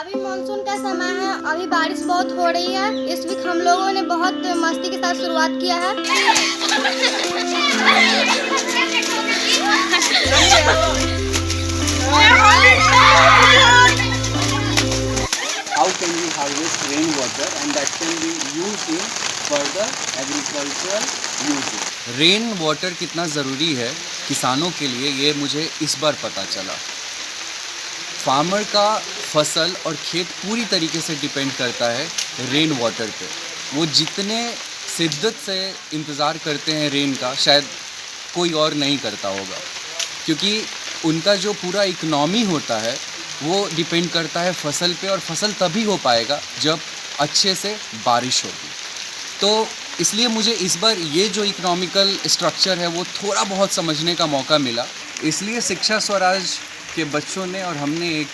अभी मानसून का समय है, अभी बारिश बहुत हो रही है। इस वीक हम लोगों ने बहुत मस्ती के साथ शुरुआत किया है। How can we harvest rainwater and that can be used in further agricultural uses? Rain water कितना ज़रूरी है किसानों के लिए, ये मुझे इस बार पता चला। फार्मर का फसल और खेत पूरी तरीके से डिपेंड करता है रेन वाटर पे। वो जितने शिद्दत से इंतज़ार करते हैं रेन का, शायद कोई और नहीं करता होगा, क्योंकि उनका जो पूरा इकनॉमी होता है वो डिपेंड करता है फसल पे, और फसल तभी हो पाएगा जब अच्छे से बारिश होगी। तो इसलिए मुझे इस बार ये जो इकोनॉमिकल स्ट्रक्चर है वो थोड़ा बहुत समझने का मौका मिला। इसलिए शिक्षा स्वराज के बच्चों ने और हमने एक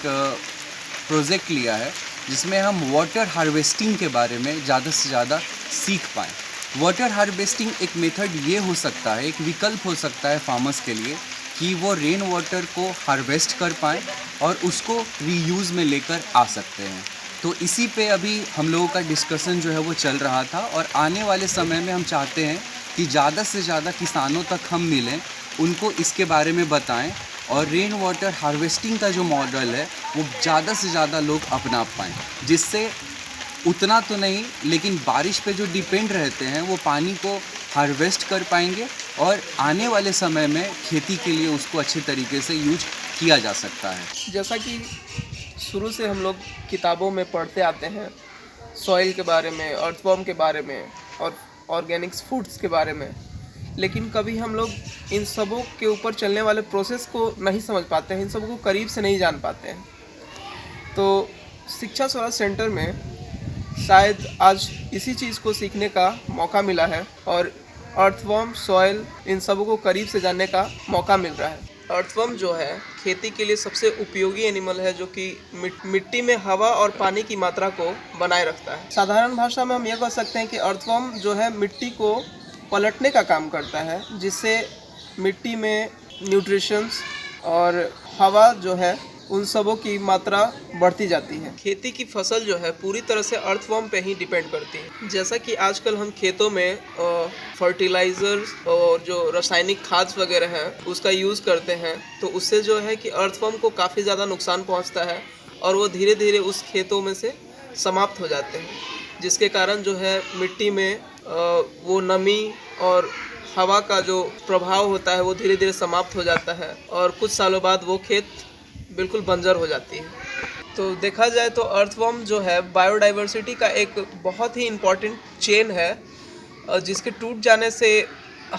प्रोजेक्ट लिया है जिसमें हम वाटर हार्वेस्टिंग के बारे में ज़्यादा से ज़्यादा सीख पाएँ। वाटर हार्वेस्टिंग एक मेथड ये हो सकता है, एक विकल्प हो सकता है फार्मर्स के लिए कि वो रेन वाटर को हार्वेस्ट कर पाएँ और उसको रीयूज़ में लेकर आ सकते हैं। तो इसी पे अभी हम लोगों का डिस्कशन जो है वो चल रहा था, और आने वाले समय में हम चाहते हैं कि ज़्यादा से ज़्यादा किसानों तक हम मिलें, उनको इसके बारे में बताएं, और रेन वाटर हार्वेस्टिंग का जो मॉडल है वो ज़्यादा से ज़्यादा लोग अपना पाएँ, जिससे उतना तो नहीं लेकिन बारिश पे जो डिपेंड रहते हैं वो पानी को हार्वेस्ट कर पाएंगे, और आने वाले समय में खेती के लिए उसको अच्छे तरीके से यूज किया जा सकता है। जैसा कि शुरू से हम लोग किताबों में पढ़ते आते हैं सॉइल के बारे में, अर्थवॉर्म के बारे में और ऑर्गेनिक्स फूड्स के बारे में, लेकिन कभी हम लोग इन सबों के ऊपर चलने वाले प्रोसेस को नहीं समझ पाते हैं, इन सबों को करीब से नहीं जान पाते हैं। तो शिक्षा स्वराज सेंटर में शायद आज इसी चीज़ को सीखने का मौका मिला है, और अर्थवॉर्म, सॉइल, इन सबों को करीब से जानने का मौका मिल रहा है। अर्थवर्म जो है खेती के लिए सबसे उपयोगी एनिमल है, जो कि मिट्टी में हवा और पानी की मात्रा को बनाए रखता है। साधारण भाषा में हम यह कह सकते हैं कि अर्थवर्म जो है मिट्टी को पलटने का काम करता है, जिससे मिट्टी में न्यूट्रिशंस और हवा जो है उन सबों की मात्रा बढ़ती जाती है। खेती की फसल जो है पूरी तरह से अर्थवर्म पे ही डिपेंड करती है। जैसा कि आजकल हम खेतों में फर्टिलाइजर्स और जो रासायनिक खाद वगैरह हैं उसका यूज़ करते हैं, तो उससे जो है कि अर्थवर्म को काफ़ी ज़्यादा नुकसान पहुंचता है, और वो धीरे धीरे उस खेतों में से समाप्त हो जाते हैं, जिसके कारण जो है मिट्टी में वो नमी और हवा का जो प्रभाव होता है वो धीरे धीरे समाप्त हो जाता है, और कुछ सालों बाद वो खेत बिल्कुल बंजर हो जाती है। तो देखा जाए तो अर्थवर्म जो है बायोडाइवर्सिटी का एक बहुत ही इम्पॉर्टेंट चेन है, जिसके टूट जाने से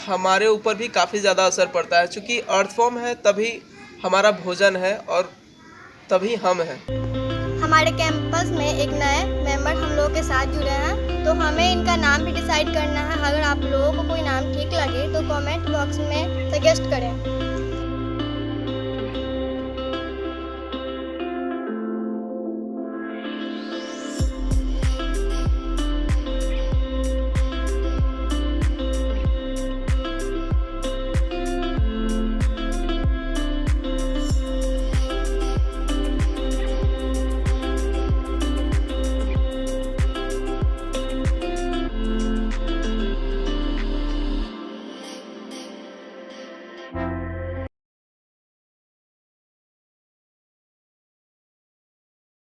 हमारे ऊपर भी काफ़ी ज़्यादा असर पड़ता है। चूँकि अर्थवर्म है तभी हमारा भोजन है और तभी हम हैं। हमारे कैंपस में एक नए मेंबर हम लोगों के साथ जुड़े हैं, तो हमें इनका नाम भी डिसाइड करना है। अगर आप लोगों को कोई नाम ठीक लगे तो कमेंट बॉक्स में सजेस्ट करें।